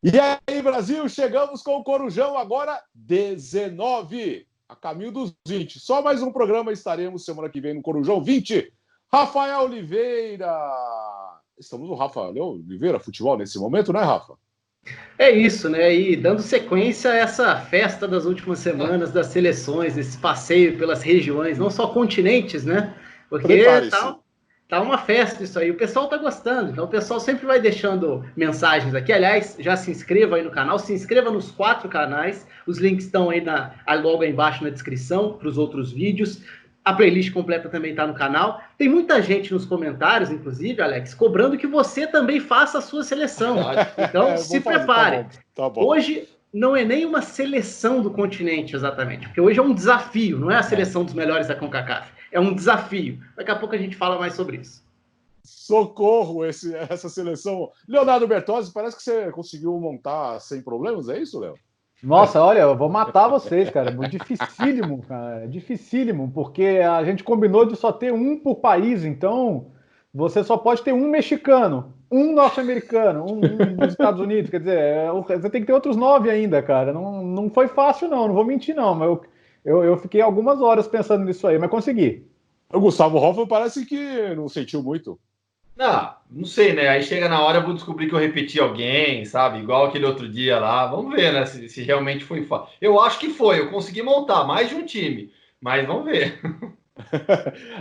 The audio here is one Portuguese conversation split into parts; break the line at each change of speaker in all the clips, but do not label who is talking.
E aí, Brasil, chegamos com o Corujão agora 19, a caminho dos 20. Só mais um programa, estaremos semana que vem no Corujão 20. Rafael Oliveira. Estamos no Rafael Oliveira Futebol nesse momento, né, Rafa?
É isso, né? E dando sequência a essa festa das últimas semanas das seleções, esse passeio pelas regiões, não só continentes, né? Porque tá uma festa isso aí. O pessoal tá gostando, então o pessoal sempre vai deixando mensagens aqui. Aliás, já se inscreva aí no canal, se inscreva nos 4 canais. Os links estão aí logo aí embaixo na descrição para os outros vídeos. A playlist completa também está no canal. Tem muita gente nos comentários, inclusive, Alex, cobrando que você também faça a sua seleção. Então, se prepare.
Tá bom.
Hoje não é nem uma seleção do continente, exatamente. Porque hoje é um desafio, não é a seleção dos melhores da CONCACAF. É um desafio. Daqui a pouco a gente fala mais sobre isso.
Socorro, essa seleção. Leonardo Bertozzi, parece que você conseguiu montar sem problemas, é isso, Léo?
Nossa, olha, eu vou matar vocês, cara. Dificílimo, cara. Dificílimo, porque a gente combinou de só ter um por país, então você só pode ter um mexicano, um norte-americano, um dos Estados Unidos. Quer dizer, você tem que ter outros 9 ainda, cara. Não foi fácil, não vou mentir, não. Mas eu fiquei algumas horas pensando nisso aí, mas consegui.
O Gustavo Hoffmann parece que não sentiu muito.
Não sei, né? Aí chega na hora eu vou descobrir que eu repeti alguém, sabe? Igual aquele outro dia lá. Vamos ver, né? Se realmente foi fácil. Eu acho que foi. Eu consegui montar mais de um time. Mas vamos ver.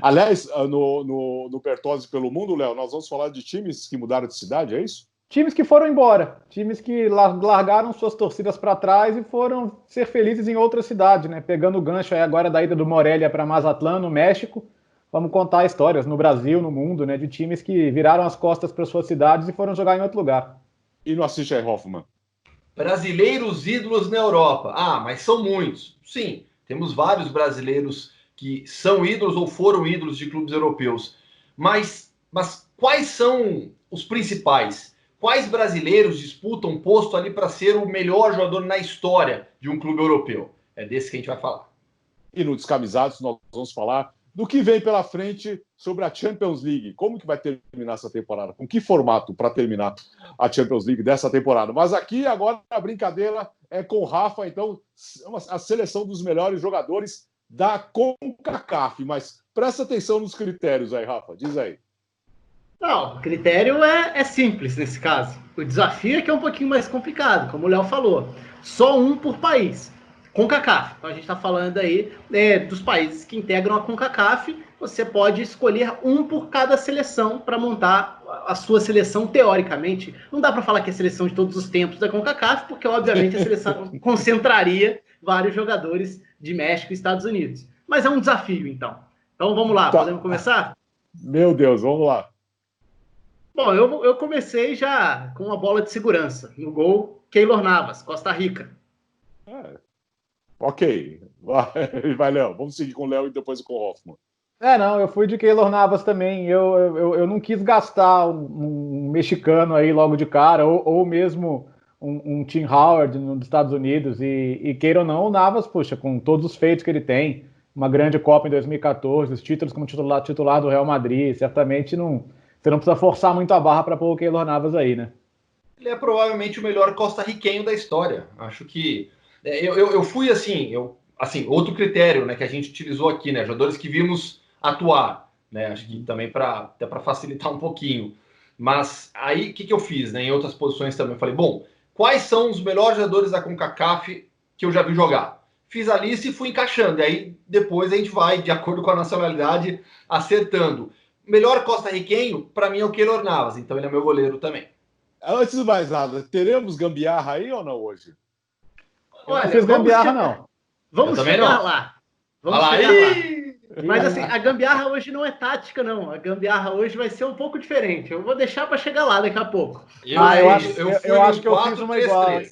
Aliás, no Bertozzi pelo Mundo, Léo, nós vamos falar de times que mudaram de cidade, é isso?
Times que foram embora. Times que largaram suas torcidas para trás e foram ser felizes em outra cidade, né? Pegando o gancho aí agora da ida do Morelia para Mazatlán, no México. Vamos contar histórias no Brasil, no mundo, né, de times que viraram as costas para suas cidades e foram jogar em outro lugar.
E não assiste aí, Hoffmann?
Brasileiros ídolos na Europa. Mas são muitos. Sim, temos vários brasileiros que são ídolos ou foram ídolos de clubes europeus. Mas quais são os principais? Quais brasileiros disputam posto ali para ser o melhor jogador na história de um clube europeu? É desse que a gente vai falar.
E no Descamisados nós vamos falar do que vem pela frente sobre a Champions League. Como que vai terminar essa temporada? Com que formato para terminar a Champions League dessa temporada? Mas aqui, agora, a brincadeira é com o Rafa. Então, a seleção dos melhores jogadores da CONCACAF. Mas presta atenção nos critérios aí, Rafa. Diz aí.
Não, o critério é simples nesse caso. O desafio é que é um pouquinho mais complicado, como o Léo falou. Só um por país. CONCACAF. Então a gente está falando aí dos países que integram a CONCACAF. Você pode escolher um por cada seleção para montar a sua seleção teoricamente. Não dá para falar que é a seleção de todos os tempos da CONCACAF, porque obviamente a seleção concentraria vários jogadores de México e Estados Unidos. Mas é um desafio, então. Então vamos lá, podemos começar?
Meu Deus, vamos lá.
Bom, eu comecei já com uma bola de segurança. No gol, Keylor Navas, Costa Rica.
Ok, vai, Léo. Vamos seguir com o Léo e depois com o Hoffmann.
Eu fui de Keylor Navas também. Eu não quis gastar um mexicano aí logo de cara, ou mesmo um Tim Howard nos Estados Unidos. E queira ou não, o Navas, puxa, com todos os feitos que ele tem, uma grande Copa em 2014, os títulos como titular do Real Madrid, certamente você não precisa forçar muito a barra para pôr o Keylor Navas aí, né?
Ele é provavelmente o melhor costarriquenho da história. Acho que eu fui assim, outro critério, né, que a gente utilizou aqui, né, jogadores que vimos atuar, né, acho que também até para facilitar um pouquinho. Mas aí, o que eu fiz, né, em outras posições também? Eu falei, bom, quais são os melhores jogadores da CONCACAF que eu já vi jogar? Fiz a lista e fui encaixando. E aí, depois a gente vai, de acordo com a nacionalidade, acertando. O melhor costarriquenho, para mim, é o Keylor Navas, então ele é meu goleiro também.
Antes de mais nada, teremos gambiarra aí ou não hoje?
Olha,
não fiz gambiarra, não.
Vamos chegar lá. Vamos chegar lá. Mas assim, a gambiarra hoje não é tática, não. A gambiarra hoje vai ser um pouco diferente. Eu vou deixar para chegar lá daqui a pouco.
Eu acho que eu fiz uma igual.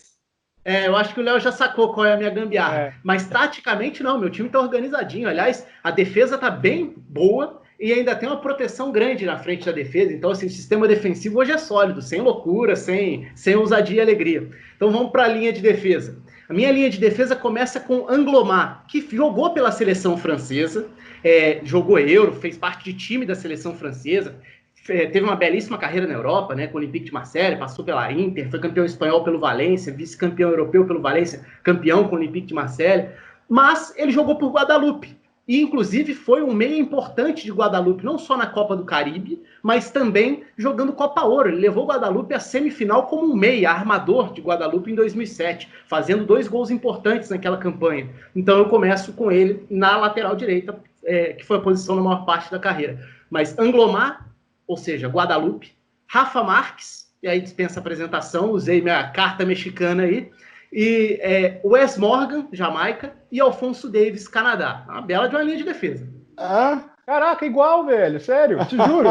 Eu acho que o Léo já sacou qual é a minha gambiarra. Mas taticamente não, meu time tá organizadinho. Aliás, a defesa tá bem boa e ainda tem uma proteção grande na frente da defesa. Então, assim, o sistema defensivo hoje é sólido, sem loucura, sem ousadia e alegria. Então vamos para a linha de defesa. A minha linha de defesa começa com Anglomar, que jogou pela seleção francesa, jogou Euro, fez parte de time da seleção francesa, teve uma belíssima carreira na Europa, né, com o Olympique de Marseille, passou pela Inter, foi campeão espanhol pelo Valência, vice-campeão europeu pelo Valência, campeão com o Olympique de Marseille, mas ele jogou por Guadalupe, e inclusive foi um meia importante de Guadalupe, não só na Copa do Caribe, mas também jogando Copa Ouro. Ele levou o Guadalupe à semifinal como um meia, armador de Guadalupe em 2007, fazendo 2 gols importantes naquela campanha. Então eu começo com ele na lateral direita, que foi a posição na maior parte da carreira. Mas Anglomar, ou seja, Guadalupe, Rafa Marques, e aí dispensa apresentação, usei minha carta mexicana aí, e Wes Morgan, Jamaica, e Alphonso Davies, Canadá. Uma bela de uma linha de defesa.
Caraca, igual, velho, sério, te juro.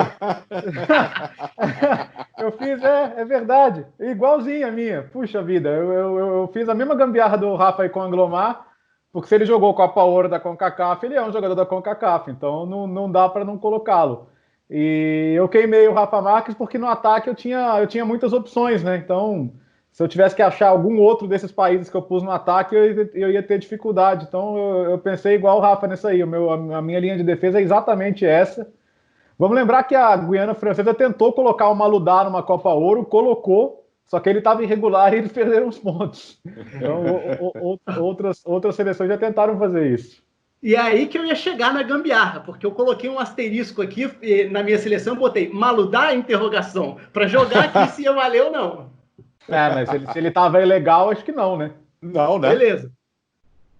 Eu fiz, é verdade, igualzinho a minha. Puxa vida, eu fiz a mesma gambiarra do Rafa aí com o Anglomar, porque se ele jogou Copa Ouro da CONCACAF, ele é um jogador da CONCACAF, então não dá para não colocá-lo. E eu queimei o Rafa Marques porque no ataque eu tinha muitas opções, né? Então, se eu tivesse que achar algum outro desses países que eu pus no ataque, eu ia ter dificuldade. Então, eu pensei igual o Rafa nessa aí. A minha linha de defesa é exatamente essa. Vamos lembrar que a Guiana Francesa tentou colocar o Maludá numa Copa Ouro, colocou, só que ele estava irregular e eles perderam os pontos. Então, outras seleções já tentaram fazer isso.
E é aí que eu ia chegar na gambiarra, porque eu coloquei um asterisco aqui na minha seleção, botei Maludá, interrogação, para jogar aqui se ia valer ou não.
Mas se ele tava ilegal, acho que não, né?
Não, né? Beleza.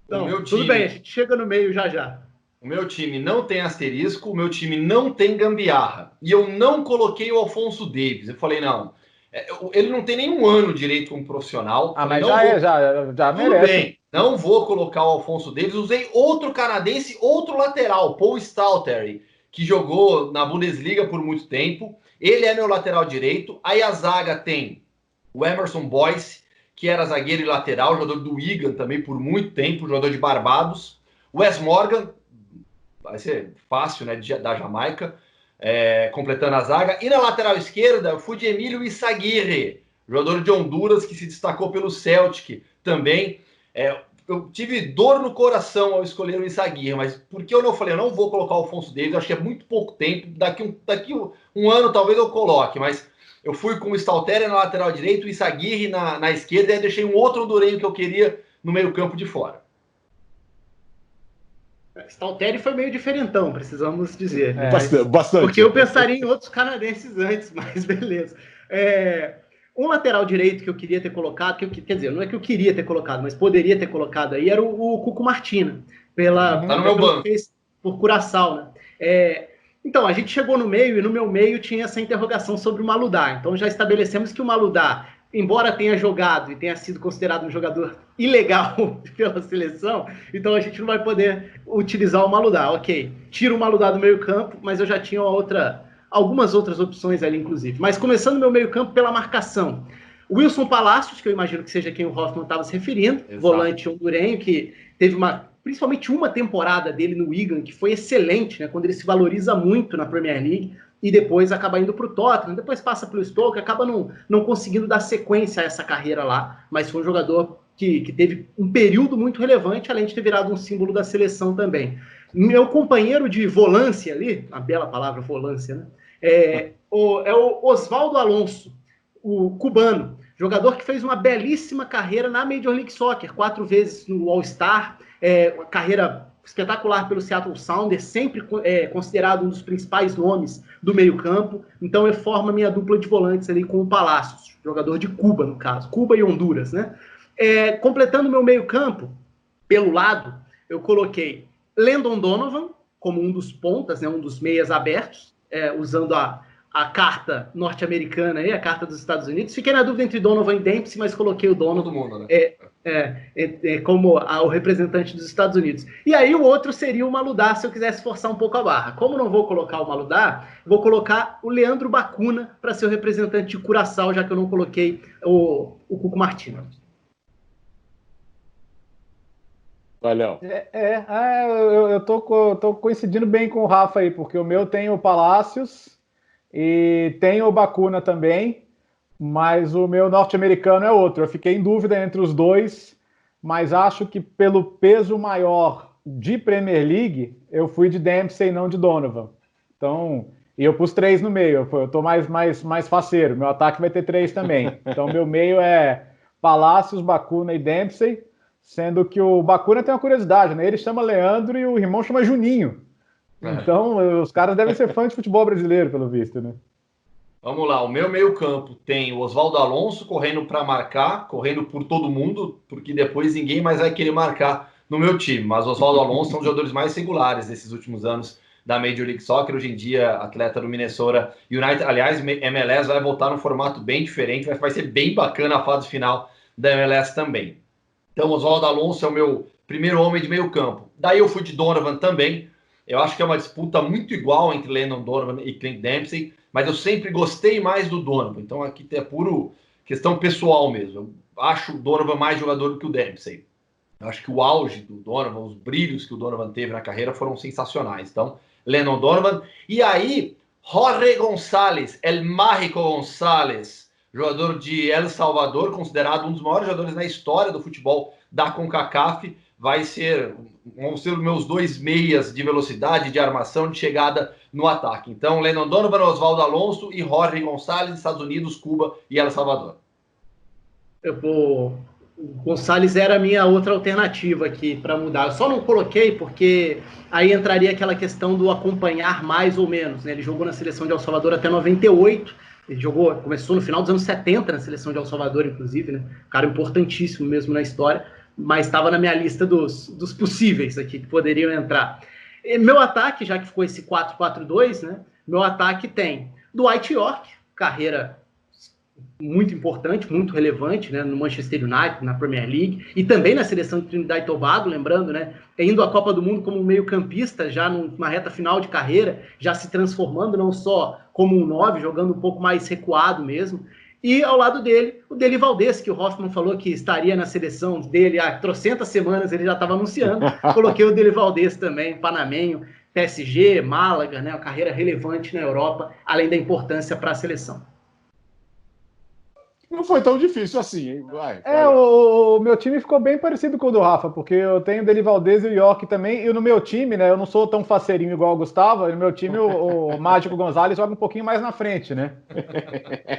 Então, tudo bem, a gente chega no meio já.
O meu time não tem asterisco, o meu time não tem gambiarra. E eu não coloquei o Alphonso Davies. Eu falei, não, ele não tem nenhum ano direito como profissional.
Mas
já merece. Tudo bem, não vou colocar o Alphonso Davies. Usei outro canadense, outro lateral, Paul Stalteri, que jogou na Bundesliga por muito tempo. Ele é meu lateral direito. Aí a zaga tem o Emerson Boyce, que era zagueiro e lateral, jogador do Wigan também por muito tempo, jogador de Barbados. Wes Morgan, vai ser fácil, né, da Jamaica, completando a zaga. E na lateral esquerda, eu fui de Emílio Izaguirre, jogador de Honduras, que se destacou pelo Celtic também. Eu tive dor no coração ao escolher o Izaguirre, mas porque eu não falei, eu não vou colocar o Alphonso Davies, eu acho que é muito pouco tempo, daqui um ano talvez eu coloque, mas eu fui com o Stalteri na lateral direito, o Izaguirre na esquerda, e aí deixei um outro hondurenho que eu queria no meio campo de fora.
Stalteri foi meio diferentão, precisamos dizer.
Bastante.
Porque eu pensaria em outros canadenses antes, mas beleza. Um lateral direito que eu queria ter colocado, quer dizer, não é que eu queria ter colocado, mas poderia ter colocado aí, era o Cuco Martina.
Tá no meu banco.
Por Curaçao, né? Então, a gente chegou no meio, e no meu meio tinha essa interrogação sobre o Maludá. Então, já estabelecemos que o Maludá, embora tenha jogado e tenha sido considerado um jogador ilegal pela seleção, então a gente não vai poder utilizar o Maludá. Ok, tiro o Maludá do meio campo, mas eu já tinha algumas outras opções ali, inclusive. Mas começando meu meio campo pela marcação. Wilson Palacios, que eu imagino que seja quem o Hoffman estava se referindo, exato, volante hondurenho, que teve principalmente uma temporada dele no Wigan, que foi excelente, né, quando ele se valoriza muito na Premier League, e depois acaba indo para o Tottenham, depois passa pelo Stoke, acaba não conseguindo dar sequência a essa carreira lá, mas foi um jogador que teve um período muito relevante, além de ter virado um símbolo da seleção também. Meu companheiro de volância ali, a bela palavra volância, né, é o Osvaldo Alonso, o cubano, jogador que fez uma belíssima carreira na Major League Soccer, 4 vezes no All-Star, uma carreira espetacular pelo Seattle Sounders, sempre considerado um dos principais nomes do meio-campo. Então eu formo a minha dupla de volantes ali com o Palacios, jogador de Cuba, no caso, Cuba e Honduras, né? Completando o meu meio-campo, pelo lado, eu coloquei Landon Donovan como um dos pontas, né, um dos meias abertos, usando a carta norte-americana, a carta dos Estados Unidos. Fiquei na dúvida entre Donovan e Dempsey, mas coloquei o Donovan.
Todo mundo, né?
Como o representante dos Estados Unidos. E aí o outro seria o Maludá, se eu quisesse forçar um pouco a barra. Como não vou colocar o Maludá, vou colocar o Leandro Bacuna para ser o representante de Curaçao, já que eu não coloquei o Cuco Martina.
Valeu.
Eu tô coincidindo bem com o Rafa aí, porque o meu tem o Palacios e tem o Bacuna também, mas o meu norte-americano é outro. Eu fiquei em dúvida entre os dois, mas acho que pelo peso maior de Premier League, eu fui de Dempsey e não de Donovan. Então, E eu pus 3 no meio, eu tô mais faceiro, meu ataque vai ter 3 também. Então meu meio é Palácios, Bacuna e Dempsey, sendo que o Bacuna tem uma curiosidade, né? Ele chama Leandro e o irmão chama Juninho. Então os caras devem ser fãs de futebol brasileiro, pelo visto, né?
Vamos lá, o meu meio-campo tem o Oswaldo Alonso correndo para marcar, correndo por todo mundo, porque depois ninguém mais vai querer marcar no meu time. Mas o Oswaldo Alonso é um dos jogadores mais regulares desses últimos anos da Major League Soccer. Hoje em dia, atleta do Minnesota United. Aliás, MLS vai voltar num formato bem diferente, vai ser bem bacana a fase final da MLS também. Então, o Oswaldo Alonso é o meu primeiro homem de meio-campo. Daí eu fui de Donovan também. Eu acho que é uma disputa muito igual entre Landon Donovan e Clint Dempsey, mas eu sempre gostei mais do Donovan. Então aqui é puro questão pessoal mesmo. Eu acho o Donovan mais jogador do que o Dempsey. Eu acho que o auge do Donovan, os brilhos que o Donovan teve na carreira foram sensacionais. Então, Landon Donovan. E aí, Jorge González, El Mágico González, jogador de El Salvador, considerado um dos maiores jogadores na história do futebol da CONCACAF, vão ser os meus 2 meias de velocidade, de armação, de chegada no ataque. Então, Landon Donovan, Oswaldo Alonso e Jorge González, Estados Unidos, Cuba e El Salvador.
O Gonçalves era a minha outra alternativa aqui para mudar. Eu só não coloquei porque aí entraria aquela questão do acompanhar mais ou menos, né? Ele jogou na seleção de El Salvador até 98. Ele começou no final dos anos 70 na seleção de El Salvador, inclusive, né? Cara importantíssimo mesmo na história, mas estava na minha lista dos possíveis aqui que poderiam entrar. E meu ataque, já que ficou esse 4-4-2, né? Meu ataque tem Dwight Yorke, carreira muito importante, muito relevante, né, no Manchester United, na Premier League, e também na seleção de Trinidad e Tobago, lembrando, né, indo à Copa do Mundo como meio-campista, já numa reta final de carreira, já se transformando não só como um 9, jogando um pouco mais recuado mesmo, e ao lado dele, o Deli Valdez, que o Hoffman falou que estaria na seleção dele há trocentas semanas, ele já estava anunciando, coloquei o Deli Valdez também, panamenho, PSG, Málaga, né, uma carreira relevante na Europa, além da importância para a seleção.
Não foi tão difícil assim, hein?
O meu time ficou bem parecido com o do Rafa, porque eu tenho o Deli Valdez e o Yorke também, e no meu time, né, eu não sou tão faceirinho igual o Gustavo, no meu time o Mágico González joga um pouquinho mais na frente, né?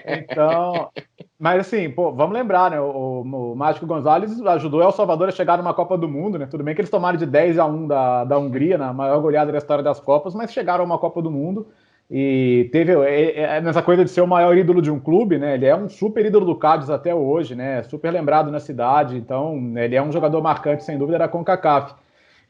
Então, mas assim, pô, vamos lembrar, né, o Mágico González ajudou o El Salvador a chegar numa Copa do Mundo, né? Tudo bem que eles tomaram de 10-1 da Hungria, na maior goleada da história das Copas, mas chegaram a uma Copa do Mundo. E teve nessa coisa de ser o maior ídolo de um clube, né? Ele é um super ídolo do Cádiz até hoje, né? Super lembrado na cidade, então ele é um jogador marcante, sem dúvida, da CONCACAF.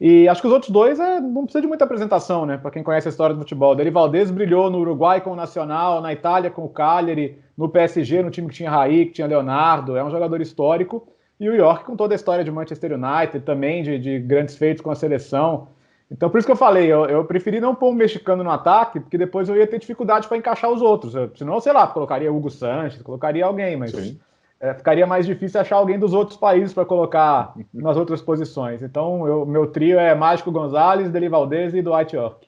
E acho que os outros dois não precisa de muita apresentação, né? Para quem conhece a história do futebol. O Deli Valdez brilhou no Uruguai com o Nacional, na Itália com o Cagliari, no PSG, no time que tinha Raí, que tinha Leonardo, é um jogador histórico. E o Yorke com toda a história de Manchester United, também de grandes feitos com a seleção. Então, por isso que eu falei, eu preferi não pôr um mexicano no ataque, porque depois eu ia ter dificuldade para encaixar os outros. Senão, sei lá, colocaria Hugo Sanches, colocaria alguém, mas ficaria mais difícil achar alguém dos outros países para colocar nas outras posições. Então, meu trio é Mágico González, Deli Valdez e Dwight Yorke.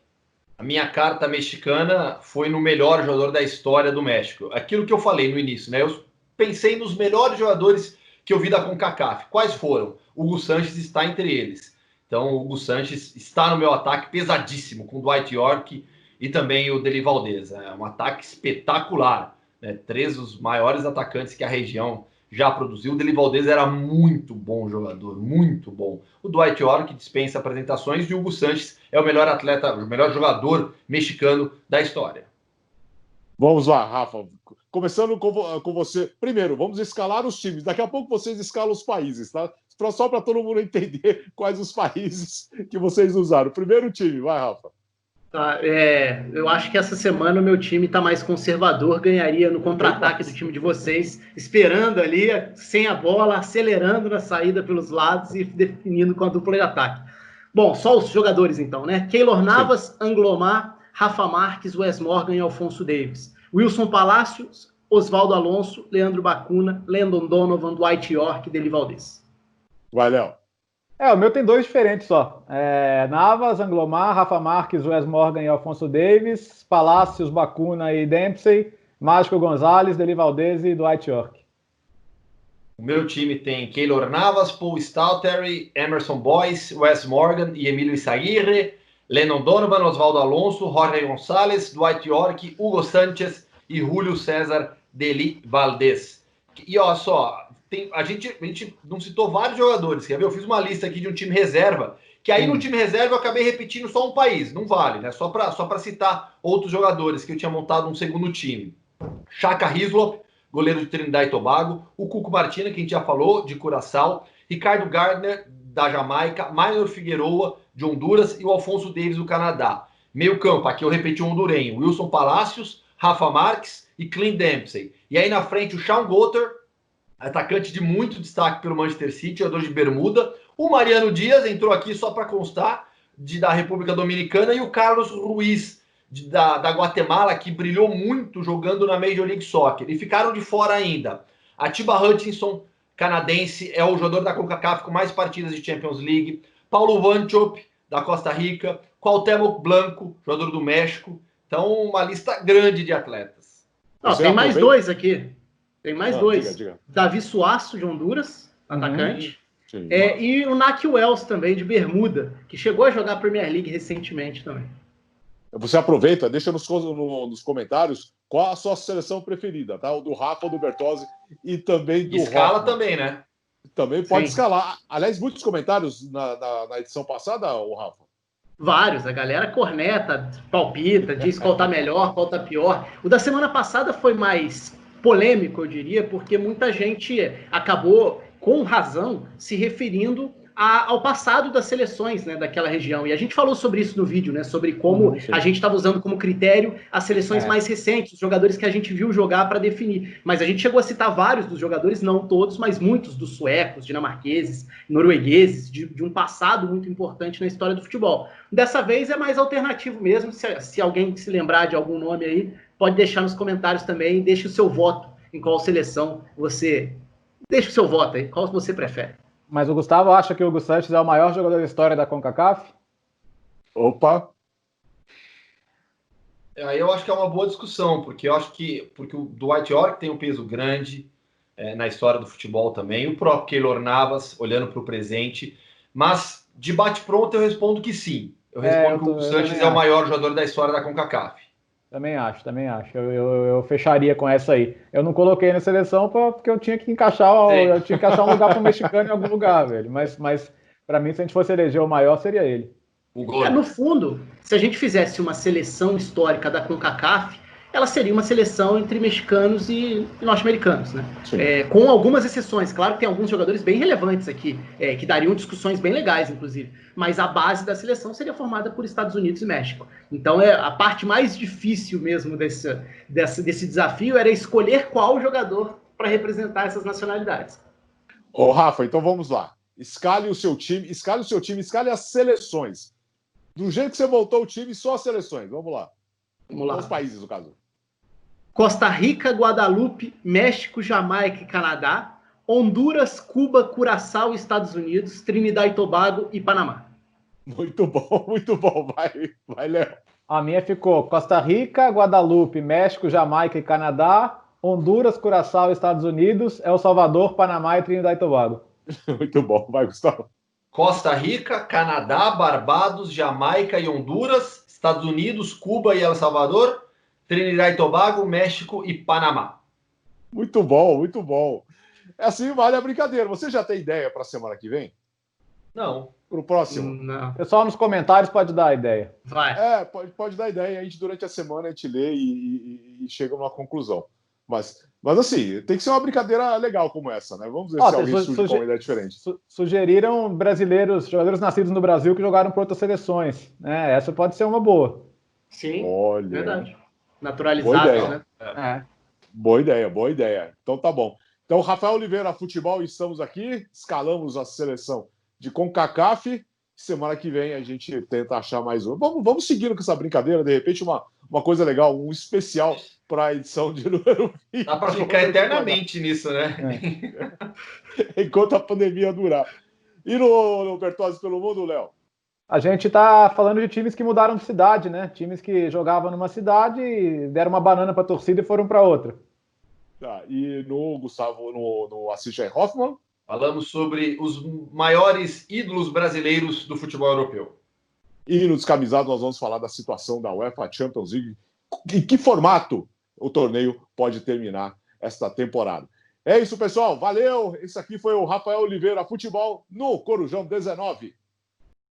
A minha carta mexicana foi no melhor jogador da história do México. Aquilo que eu falei no início, né? Eu pensei nos melhores jogadores que eu vi da CONCACAF. Quais foram? Hugo Sanches está entre eles. Então, o Hugo Sanches está no meu ataque pesadíssimo, com o Dwight Yorke e também o Deli Valdez. É um ataque espetacular, né? 3 dos maiores atacantes que a região já produziu. O Deli Valdez era muito bom jogador, muito bom. O Dwight Yorke dispensa apresentações e o Hugo Sanches é o melhor atleta, o melhor jogador mexicano da história.
Vamos lá, Rafa. Começando com você. Primeiro, vamos escalar os times. Daqui a pouco vocês escalam os países, tá? Só para todo mundo entender quais os países que vocês usaram. Primeiro time, vai, Rafa.
Tá, eu acho que essa semana o meu time está mais conservador, ganharia no contra-ataque do time de vocês, esperando ali, sem a bola, acelerando na saída pelos lados e definindo com a dupla de ataque. Bom, só os jogadores então, né? Keylor Navas, Anglomar, Rafa Marques, Wes Morgan e Alfonso Davis. Wilson Palacios, Oswaldo Alonso, Leandro Bacuna, Landon Donovan, Dwight Yorke e Deli Valdez.
Vai, Léo.
O meu tem 2 diferentes só. Navas, Anglomar, Rafa Marques, Wes Morgan e Alfonso Davis, Palacios, Bacuna e Dempsey, Mágico González, Deli Valdez e Dwight Yorke.
O meu time tem Keylor Navas, Paul Stalteri, Emerson Boyce, Wes Morgan e Emílio Izaguirre, Lennon Donovan, Osvaldo Alonso, Jorge Gonzalez, Dwight York, Hugo Sánchez e Julio César Deli Valdez. E olha só, a gente não citou vários jogadores, quer ver? Eu fiz uma lista aqui de um time reserva, que aí no time reserva eu acabei repetindo só um país, não vale, né? Só para citar outros jogadores que eu tinha montado um segundo time. Chaka Hislop, goleiro de Trinidad e Tobago, o Cuco Martina, que a gente já falou, de Curaçao, Ricardo Gardner, da Jamaica, Minor Figueroa, de Honduras, e o Alfonso Davis, do Canadá. Meio campo, aqui eu repeti um hondurenho, Wilson Palacios, Rafa Marques e Clint Dempsey. E aí na frente o Sean Gotter, atacante de muito destaque pelo Manchester City, jogador de bermuda. O Mariano Dias entrou aqui só para constar, da República Dominicana, e o Carlos Ruiz, da Guatemala, que brilhou muito jogando na Major League Soccer. E ficaram de fora ainda Atiba Hutchinson, canadense, é o jogador da CONCACAF com mais partidas de Champions League. Paulo Wanchope, da Costa Rica. Cuauhtémoc Blanco, jogador do México. Então, uma lista grande de atletas.
Não, tem mais dois aqui. Tem mais dois.
Diga.
Davi Suaço, de Honduras, atacante. E o Naki Wells também, de Bermuda, que chegou a jogar a Premier League recentemente também.
Você aproveita, deixa nos comentários qual a sua seleção preferida, tá? O do Rafa, do Bertozzi e também do
Escala
Hoffman.
também, né?
Também pode escalar. Aliás, muitos comentários na edição passada, o Rafa.
Vários, a galera corneta, palpita, diz qual tá melhor, qual tá pior. O da semana passada foi mais polêmico, eu diria, porque muita gente acabou, com razão, se referindo ao passado das seleções, né, daquela região. E a gente falou sobre isso no vídeo, né, sobre como a gente estava usando como critério as seleções mais recentes, os jogadores que a gente viu jogar para definir. Mas a gente chegou a citar vários dos jogadores, não todos, mas muitos dos suecos, dinamarqueses, noruegueses, de um passado muito importante na história do futebol. Dessa vez é mais alternativo mesmo. Se alguém se lembrar de algum nome aí, pode deixar nos comentários também, deixe o seu voto em qual seleção você... Deixe o seu voto aí, qual você prefere.
Mas o Gustavo acha que o Hugo Sánchez é o maior jogador da história da CONCACAF?
Opa!
Aí eu acho que é uma boa discussão, porque eu acho que o Dwight York tem um peso grande na história do futebol também, o próprio Keylor Navas, olhando para o presente, mas de bate-pronto eu respondo que sim. Eu respondo que o Hugo Sánchez é o maior jogador da história da CONCACAF.
Também acho. Eu fecharia com essa aí. Eu não coloquei na seleção porque eu tinha que encaixar um lugar para o mexicano em algum lugar, velho. Mas para mim, se a gente fosse eleger o maior, seria ele.
No fundo, se a gente fizesse uma seleção histórica da CONCACAF, ela seria uma seleção entre mexicanos e norte-americanos, né? Com algumas exceções. Claro que tem alguns jogadores bem relevantes aqui, que dariam discussões bem legais, inclusive. Mas a base da seleção seria formada por Estados Unidos e México. Então, a parte mais difícil mesmo desse desafio era escolher qual jogador para representar essas nacionalidades.
Ô, Rafa, então vamos lá. Escale o seu time, escale as seleções. Do jeito que você montou o time, só as seleções. Vamos lá. Os países, no caso.
Costa Rica, Guadalupe, México, Jamaica e Canadá, Honduras, Cuba, Curaçao, Estados Unidos, Trinidad e Tobago e Panamá.
Muito bom. Vai, Léo.
A minha ficou Costa Rica, Guadalupe, México, Jamaica e Canadá, Honduras, Curaçao, Estados Unidos, El Salvador, Panamá e Trinidad e Tobago.
Muito bom. Vai, Gustavo.
Costa Rica, Canadá, Barbados, Jamaica e Honduras, Estados Unidos, Cuba e El Salvador, Trinidad e Tobago, México e Panamá.
Muito bom. É assim, vale a brincadeira. Você já tem ideia para a semana que vem?
Não.
Para o próximo?
Não.
Pessoal nos comentários pode dar a ideia.
Vai.
Pode dar ideia. A gente, durante a semana, a gente lê e chega numa conclusão. Mas assim, tem que ser uma brincadeira legal como essa, né? Vamos ver se alguém surge com uma ideia diferente.
Sugeriram jogadores nascidos no Brasil que jogaram por outras seleções. Né? Essa pode ser uma boa.
Sim,
olha,
verdade. Naturalizado, né?
Boa ideia. Então tá bom. Então, Rafael Oliveira, Futebol, estamos aqui, escalamos a seleção de CONCACAF. Semana que vem a gente tenta achar mais uma. Vamos seguindo com essa brincadeira, de repente uma coisa legal, um especial para a edição de número 20.
Dá para ficar eternamente nisso, né?
Enquanto a pandemia durar. E no Bertozzi pelo Mundo, Léo?
A gente está falando de times que mudaram de cidade, né? Times que jogavam numa cidade, deram uma banana para a torcida e foram para outra.
Tá, e no Gustavo, no Assis Hoffman?
Falamos sobre os maiores ídolos brasileiros do futebol europeu.
E no Descamisado nós vamos falar da situação da UEFA Champions League. Em que formato o torneio pode terminar esta temporada. É isso, pessoal. Valeu. Esse aqui foi o Rafael Oliveira Futebol no Corujão 19.